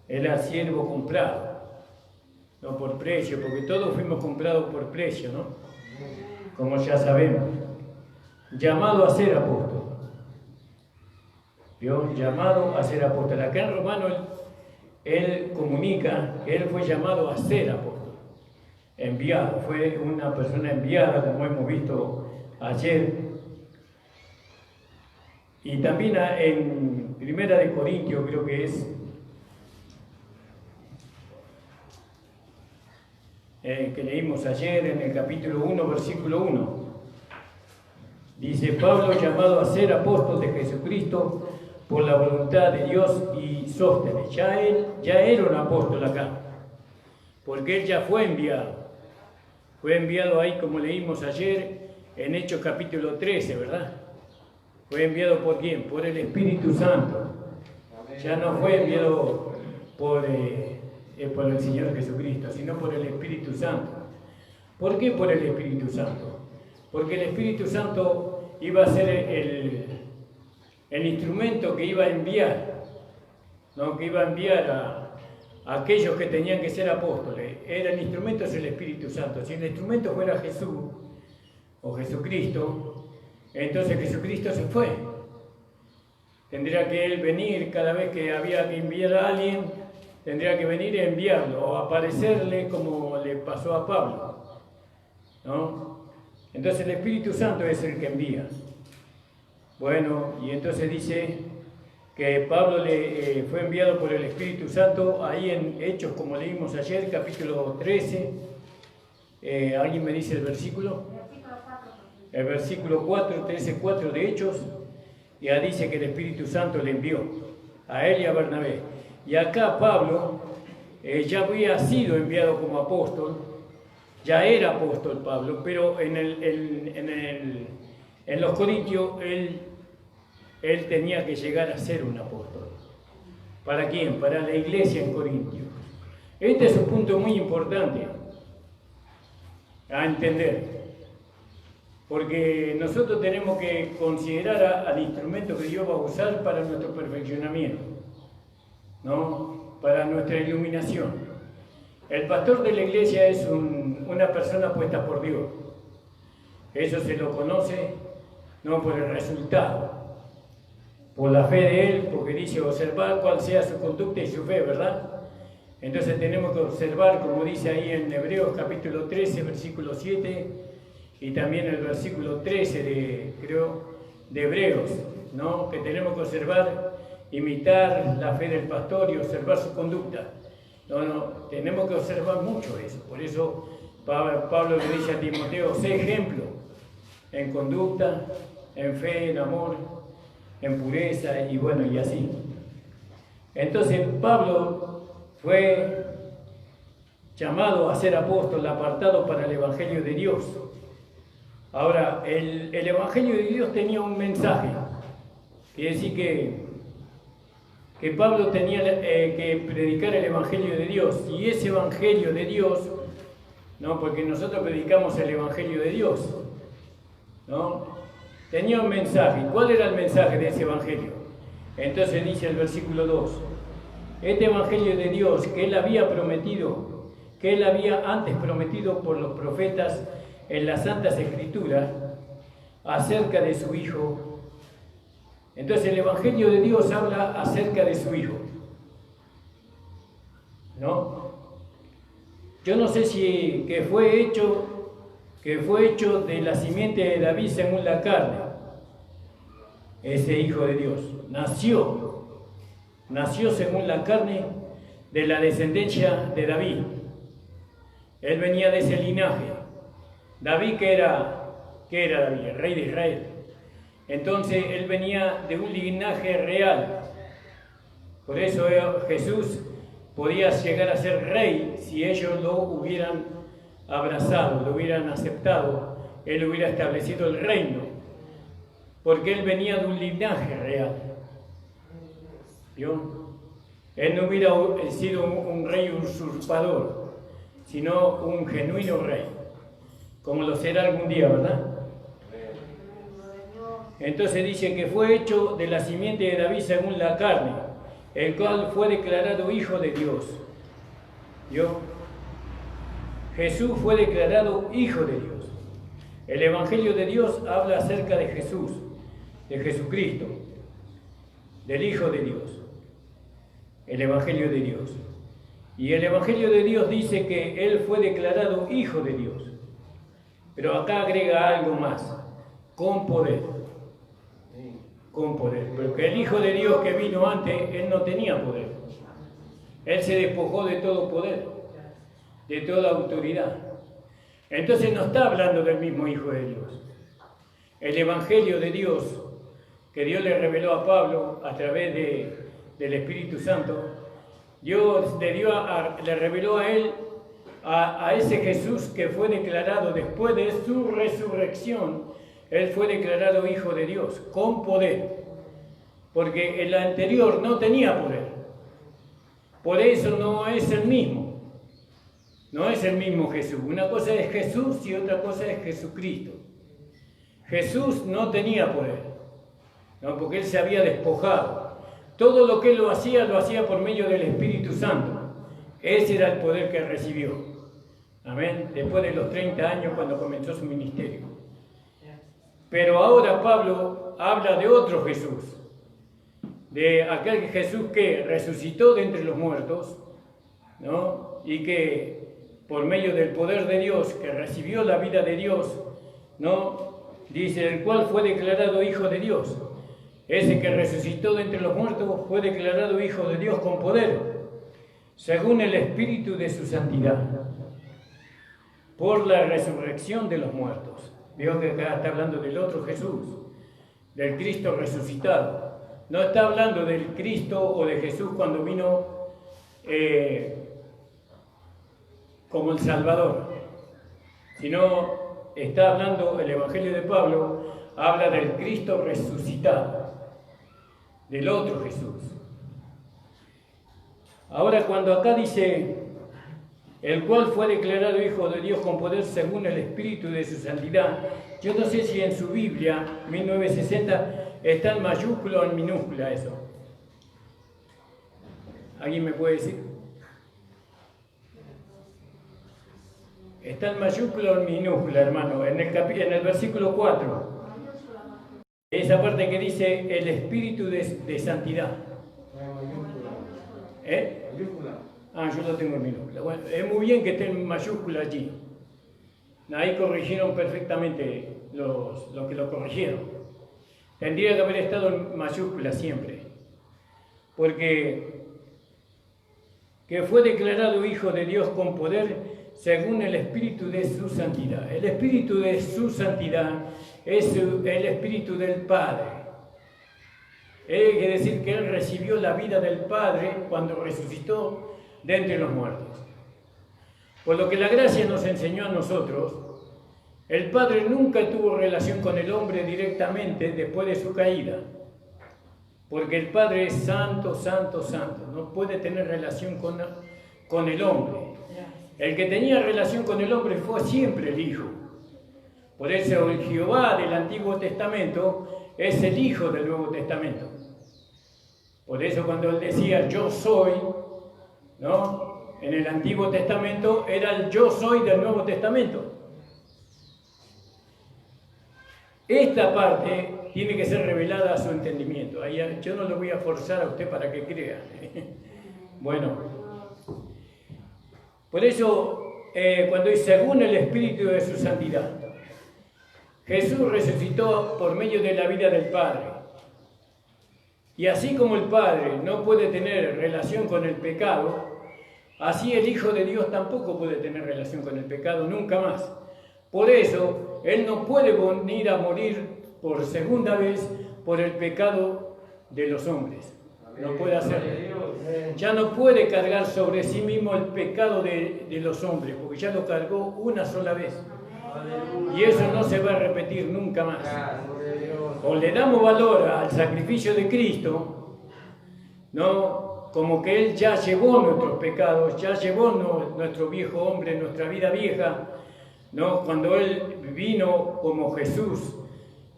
era siervo comprado, no por precio, porque todos fuimos comprados por precio, ¿no? Como ya sabemos. Llamado a ser apóstol. ¿Vio? Llamado a ser apóstol. Acá en Romano él comunica que él fue llamado a ser apóstol. Enviado, fue una persona enviada, como hemos visto ayer. Y también en Primera de Corintios, creo que es, que leímos ayer en el capítulo 1, versículo 1. Dice, Pablo, llamado a ser apóstol de Jesucristo por la voluntad de Dios y Sóstenes. Ya era un apóstol acá, porque él ya fue enviado. Fue enviado ahí, como leímos ayer, en Hechos capítulo 13, ¿verdad? Fue enviado por quién? Por el Espíritu Santo. Ya no fue enviado por el Señor Jesucristo, sino por el Espíritu Santo. ¿Por qué por el Espíritu Santo? Porque el Espíritu Santo iba a ser el instrumento que iba a enviar, ¿no? Que iba a enviar a aquellos que tenían que ser apóstoles. El instrumento es el Espíritu Santo. Si el instrumento fuera Jesús o Jesucristo, entonces Jesucristo se fue. Tendría que él venir cada vez que había que enviar a alguien, tendría que venir y enviarlo o aparecerle como le pasó a Pablo, ¿no? Entonces el Espíritu Santo es el que envía. Bueno, y entonces dice que Pablo fue enviado por el Espíritu Santo ahí en Hechos, como leímos ayer, capítulo 13. ¿Alguien me dice el versículo? El versículo 4, 13:4 de Hechos. Ya dice que el Espíritu Santo le envió a él y a Bernabé. Y acá Pablo ya había sido enviado como apóstol, ya era apóstol Pablo, pero en los Corintios él tenía que llegar a ser un apóstol. ¿Para quién? Para la iglesia en Corintios. Este es un punto muy importante a entender, porque nosotros tenemos que considerar al instrumento que Dios va a usar para nuestro perfeccionamiento, ¿no? Para nuestra iluminación. El pastor de la iglesia es una persona puesta por Dios. Eso se lo conoce no por el resultado, por la fe de él, porque dice observar cuál sea su conducta y su fe, ¿verdad? Entonces tenemos que observar, como dice ahí en Hebreos capítulo 13, versículo 7, y también el versículo 13 de Hebreos, ¿no? Que tenemos que observar, imitar la fe del pastor y observar su conducta. Tenemos que observar mucho eso. Por eso Pablo le dice a Timoteo, sé ejemplo en conducta, en fe, en amor, en pureza y bueno, y así. Entonces Pablo fue llamado a ser apóstol, apartado para el Evangelio de Dios. Ahora, el Evangelio de Dios tenía un mensaje. Quiere decir que Pablo tenía que predicar el Evangelio de Dios. Y ese Evangelio de Dios, ¿no? Porque nosotros predicamos el Evangelio de Dios, ¿no? Tenía un mensaje. ¿Cuál era el mensaje de ese Evangelio? Entonces dice el versículo 2, este Evangelio de Dios que Él había prometido, que Él había antes prometido por los profetas en las Santas Escrituras, acerca de su Hijo. Entonces el Evangelio de Dios habla acerca de su Hijo, ¿no? Yo no sé si que fue hecho de la simiente de David según la carne, ese Hijo de Dios. Nació según la carne de la descendencia de David. Él venía de ese linaje. David, ¿qué era David? El rey de Israel. Entonces, él venía de un linaje real. Por eso Jesús podía llegar a ser rey si ellos lo hubieran abrazado, lo hubieran aceptado. Él hubiera establecido el reino, porque él venía de un linaje real. ¿Vio? Él no hubiera sido un rey usurpador, sino un genuino rey, como lo será algún día, ¿verdad? Entonces dice que fue hecho de la simiente de David según la carne, el cual fue declarado Hijo de Dios. ¿Vio? Jesús fue declarado Hijo de Dios. El Evangelio de Dios habla acerca de Jesús, de Jesucristo, del Hijo de Dios. El Evangelio de Dios. Y el Evangelio de Dios dice que Él fue declarado Hijo de Dios. Pero acá agrega algo más, con poder. Con poder. Porque el Hijo de Dios que vino antes, Él no tenía poder. Él se despojó de todo poder, de toda autoridad. Entonces no está hablando del mismo Hijo de Dios. El Evangelio de Dios, que Dios le reveló a Pablo a través del Espíritu Santo, Dios le reveló a él, a ese Jesús que fue declarado después de su resurrección. Él fue declarado Hijo de Dios, con poder, porque el anterior no tenía poder. Por eso no es el mismo. No es el mismo Jesús. Una cosa es Jesús y otra cosa es Jesucristo. Jesús no tenía poder, ¿no? Porque Él se había despojado. Todo lo que Él lo hacía por medio del Espíritu Santo. Ese era el poder que recibió. Amén. Después de los 30 años cuando comenzó su ministerio. Pero ahora Pablo habla de otro Jesús, de aquel Jesús que resucitó de entre los muertos, ¿no? Y que por medio del poder de Dios, que recibió la vida de Dios, ¿no? Dice, el cual fue declarado Hijo de Dios. Ese que resucitó de entre los muertos fue declarado Hijo de Dios con poder, según el Espíritu de su santidad, por la resurrección de los muertos. Veo que acá está hablando del otro Jesús, del Cristo resucitado. No está hablando del Cristo o de Jesús cuando vino como el Salvador, sino está hablando, el Evangelio de Pablo habla del Cristo resucitado, del otro Jesús. Ahora cuando acá dice, el cual fue declarado Hijo de Dios con poder según el Espíritu de su santidad. Yo no sé si en su Biblia, 1960, está en mayúscula o en minúscula eso. ¿Alguien me puede decir? Está en mayúscula o en minúscula, hermano, en el versículo 4. Esa parte que dice el Espíritu de santidad. Ah, yo lo tengo en minúscula. Bueno, es muy bien que esté en mayúscula allí. Ahí corrigieron perfectamente los que lo corrigieron. Tendría que haber estado en mayúscula siempre. Porque que fue declarado Hijo de Dios con poder según el Espíritu de su santidad. El Espíritu de su santidad es el Espíritu del Padre. Quiere decir que Él recibió la vida del Padre cuando resucitó de entre los muertos. Por lo que la gracia nos enseñó a nosotros, el Padre nunca tuvo relación con el hombre directamente después de su caída. Porque el Padre es santo, santo, santo. No puede tener relación con el hombre. El que tenía relación con el hombre fue siempre el Hijo. Por eso el Jehová del Antiguo Testamento es el Hijo del Nuevo Testamento. Por eso cuando Él decía yo soy, ¿no? En el Antiguo Testamento era el yo soy del Nuevo Testamento. Esta parte tiene que ser revelada a su entendimiento. Ahí yo no lo voy a forzar a usted para que crea. Bueno, por eso cuando dice según el Espíritu de su santidad, Jesús resucitó por medio de la vida del Padre. Y así como el Padre no puede tener relación con el pecado, así el Hijo de Dios tampoco puede tener relación con el pecado nunca más. Por eso, Él no puede venir a morir por segunda vez por el pecado de los hombres. No puede hacerlo. Ya no puede cargar sobre sí mismo el pecado de los hombres, porque ya lo cargó una sola vez. Y eso no se va a repetir nunca más. O le damos valor al sacrificio de Cristo, ¿no? Como que Él ya llevó nuestros pecados, ya llevó nuestro viejo hombre, nuestra vida vieja, ¿no? Cuando Él vino como Jesús,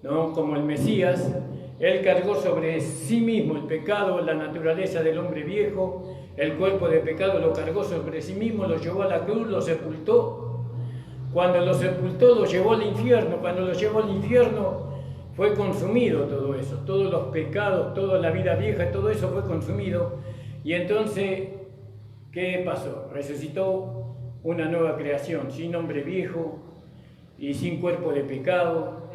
¿no? Como el Mesías, Él cargó sobre sí mismo el pecado, la naturaleza del hombre viejo, el cuerpo de pecado lo cargó sobre sí mismo, lo llevó a la cruz, lo sepultó. Cuando lo sepultó, lo llevó al infierno. Cuando lo llevó al infierno, fue consumido todo eso, todos los pecados, toda la vida vieja, todo eso fue consumido. Y entonces, ¿qué pasó? Resucitó una nueva creación, sin hombre viejo y sin cuerpo de pecado,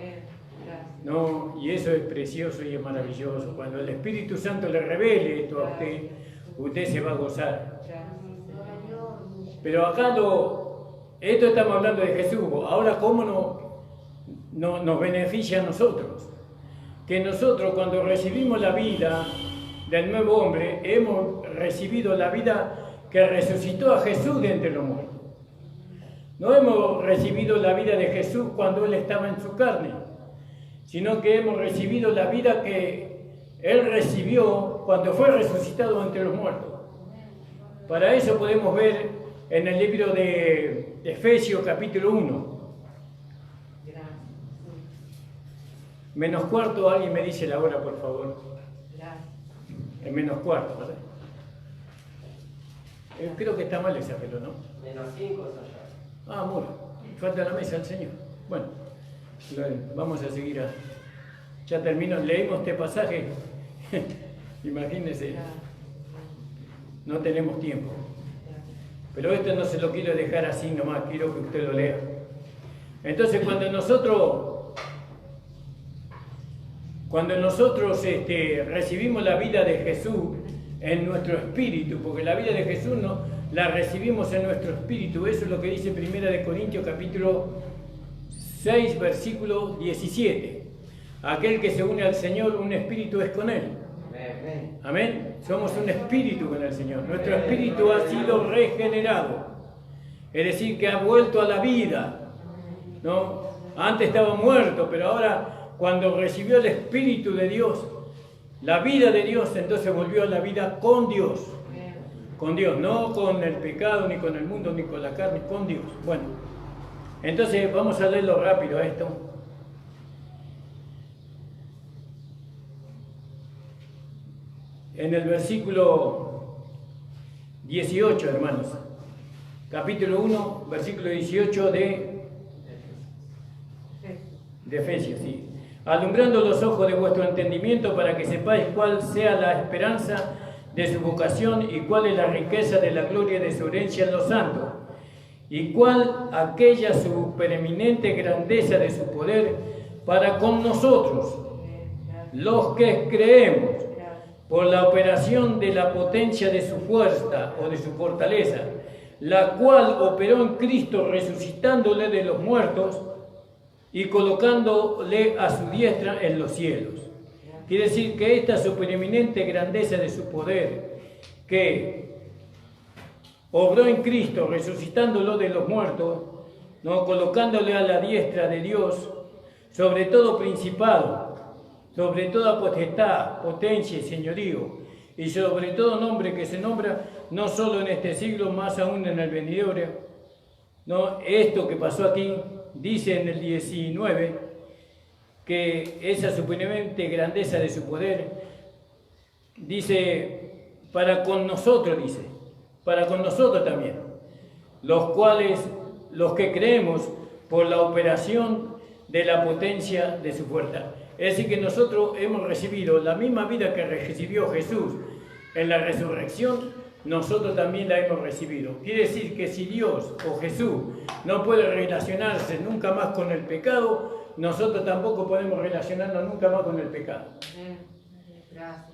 ¿no? Y eso es precioso y es maravilloso. Cuando el Espíritu Santo le revele esto a usted, usted se va a gozar. Pero acá esto estamos hablando de Jesús. Ahora, ¿cómo nos beneficia a nosotros? Que nosotros, cuando recibimos la vida del nuevo hombre, hemos recibido la vida que resucitó a Jesús de entre los muertos. No hemos recibido la vida de Jesús cuando Él estaba en su carne, sino que hemos recibido la vida que Él recibió cuando fue resucitado entre los muertos. Para eso podemos ver en el libro de Efesios capítulo 1. Menos cuarto, alguien me dice la hora, por favor. En menos cuarto, ¿verdad? Creo que está mal ese reloj, ¿no? Menos 5 es allá. Ah, bueno, falta la mesa al Señor. Bueno, vamos a seguir. Ya termino, leímos este pasaje. Imagínense, no tenemos tiempo. Pero esto no se lo quiero dejar así nomás, quiero que usted lo lea. Entonces, cuando nosotros recibimos la vida de Jesús en nuestro espíritu, porque la vida de Jesús la recibimos en nuestro espíritu, eso es lo que dice 1 Corintios capítulo 6, versículo 17. Aquel que se une al Señor, un espíritu es con Él. Amén. Somos un espíritu con el Señor. Nuestro espíritu ha sido regenerado. Es decir, que ha vuelto a la vida, ¿no? Antes estaba muerto, pero ahora cuando recibió el Espíritu de Dios, la vida de Dios, entonces volvió a la vida con Dios. Con Dios, no con el pecado, ni con el mundo, ni con la carne, con Dios. Bueno, entonces vamos a leerlo rápido a esto. En el versículo 18, hermanos. Capítulo 1, versículo 18 de Efesios, sí. Alumbrando los ojos de vuestro entendimiento para que sepáis cuál sea la esperanza de su vocación y cuál es la riqueza de la gloria de su herencia en los santos y cuál aquella su preeminente grandeza de su poder para con nosotros, los que creemos, por la operación de la potencia de su fuerza o de su fortaleza, la cual operó en Cristo resucitándole de los muertos y colocándole a su diestra en los cielos. Quiere decir que esta supereminente grandeza de su poder, que obró en Cristo, resucitándolo de los muertos, ¿no? Colocándole a la diestra de Dios, sobre todo principado, sobre toda potestad, potencia y señorío, y sobre todo nombre que se nombra, no solo en este siglo, más aún en el venidero, ¿no? Esto que pasó aquí, dice en el 19, que esa supereminente grandeza de su poder, dice, para con nosotros también, los cuales, los que creemos por la operación de la potencia de su fuerza. Es decir, que nosotros hemos recibido la misma vida que recibió Jesús en la resurrección, nosotros también la hemos recibido. Quiere decir que si Dios o Jesús no puede relacionarse nunca más con el pecado, nosotros tampoco podemos relacionarnos nunca más con el pecado.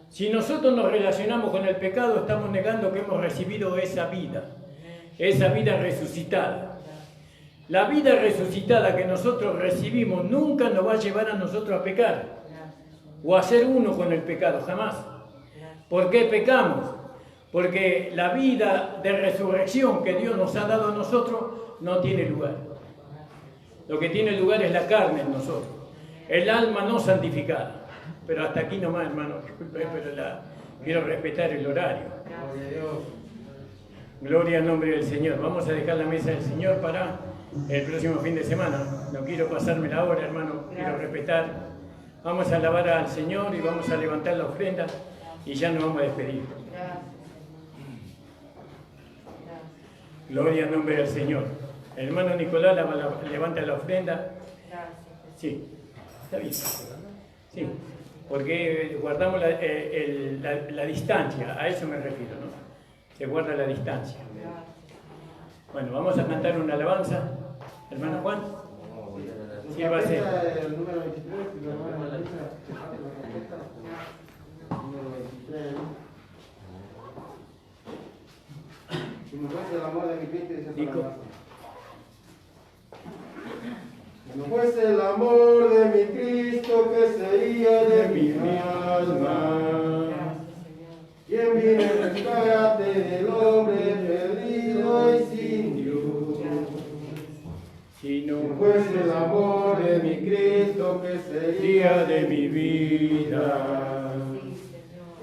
Si nosotros nos relacionamos con el pecado, estamos negando que hemos recibido esa vida resucitada. La vida resucitada que nosotros recibimos nunca nos va a llevar a nosotros a pecar o a ser uno con el pecado, jamás. ¿Por qué pecamos? Porque la vida de resurrección que Dios nos ha dado a nosotros no tiene lugar. Lo que tiene lugar es la carne en nosotros, el alma no santificada. Pero hasta aquí nomás, hermano, disculpe, pero quiero respetar el horario. Gloria al nombre del Señor. Vamos a dejar la mesa del Señor para el próximo fin de semana. No quiero pasarme la hora, hermano, quiero respetar. Vamos a alabar al Señor y vamos a levantar la ofrenda y ya nos vamos a despedir. Gloria al nombre del Señor. El hermano Nicolás levanta la ofrenda. Sí, está bien. Sí, porque guardamos la distancia, a eso me refiero, ¿no? Se guarda la distancia. Bueno, vamos a cantar una alabanza. Hermano Juan. Sí, va a ser. El número 23, la hermana Elisa. Número 23. Si no fuese el amor de mi Cristo, dice esta alabanza. Si no fuese el amor de mi Cristo, ¿qué sería de mi alma? ¿Quién viene en rescate del hombre perdido y sin Dios? Si no fuese el amor de mi Cristo, ¿qué sería de mi vida?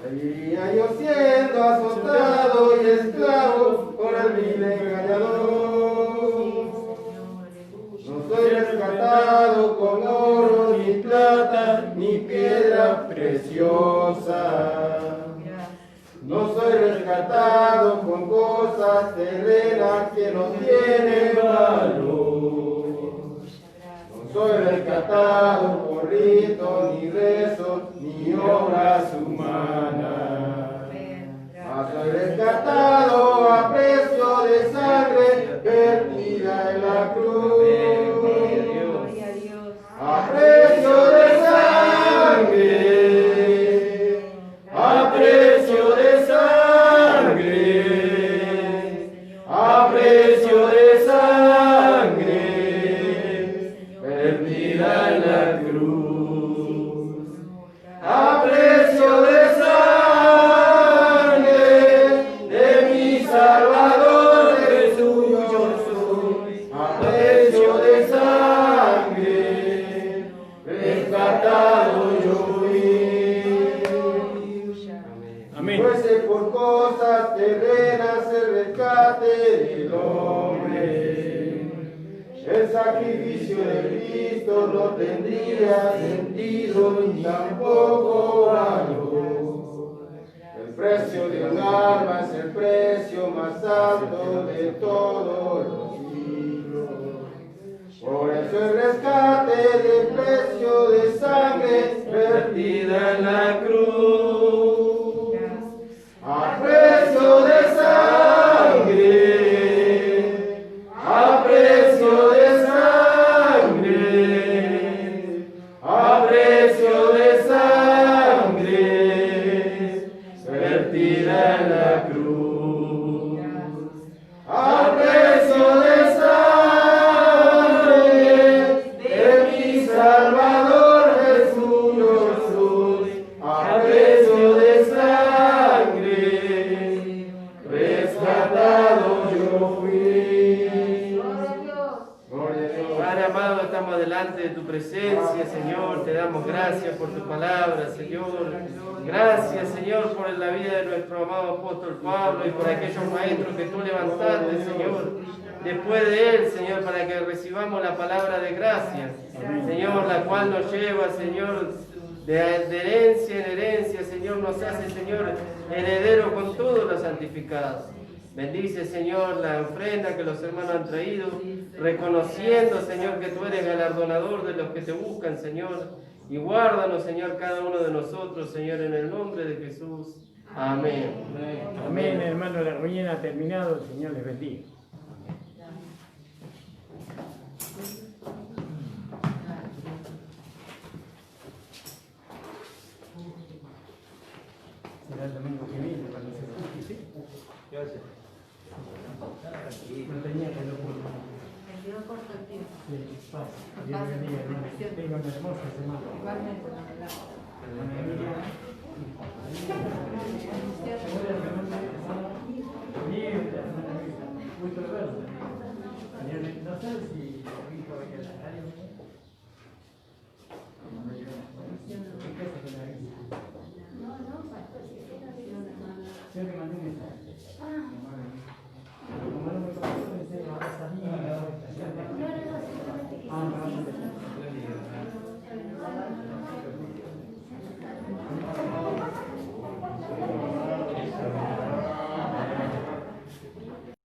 Seguiría yo siendo azotado y esclavo por el vil engañador. No soy rescatado con oro, ni plata, ni piedra preciosa. No soy rescatado con cosas terrenas que no tienen valor. No soy rescatado por ritos, ni rezos, ni obras humanas. Mas soy rescatado a precio de sangre vertida en la cruz. A precio de sangre. A precio de sangre, a precio de sangre, perdida en la cruz. A precio de sangre, de mi Salvador Jesús yo soy. A precio de sangre, rescatado yo fui. Fuese por cosas terrenas el rescate del hombre, el sacrificio de Cristo no tendría sentido ni tampoco valor. El precio de un alma es el precio más alto de todos los siglos. Por eso el rescate del precio de sangre vertida en la cruz. A precio de sangre, a precio de sangre, a precio de sangre. gracias por tu palabra, Señor. Gracias, Señor, por la vida de nuestro amado apóstol Pablo y por aquellos maestros que tú levantaste, Señor, después de él, Señor, para que recibamos la palabra de gracia, Señor, la cual nos lleva, Señor, de herencia en herencia, Señor, nos hace, Señor, heredero con todos los santificados. Bendice, Señor, la ofrenda que los hermanos han traído, reconociendo, Señor, que tú eres galardonador de los que te buscan, Señor. Y guárdanos, Señor, cada uno de nosotros, Señor, en el nombre de Jesús. Amén. Amén, hermano. La reunión ha terminado. El Señor les bendiga. Será el domingo que viene cuando se escuche, ¿sí? Gracias. No tenía que lo puedo. Me quedó corto el tiempo. Sí, pasa. Dios bendiga, hermano. Tenga una hermosa semana. Igualmente, la verdad. Hermana Emilia.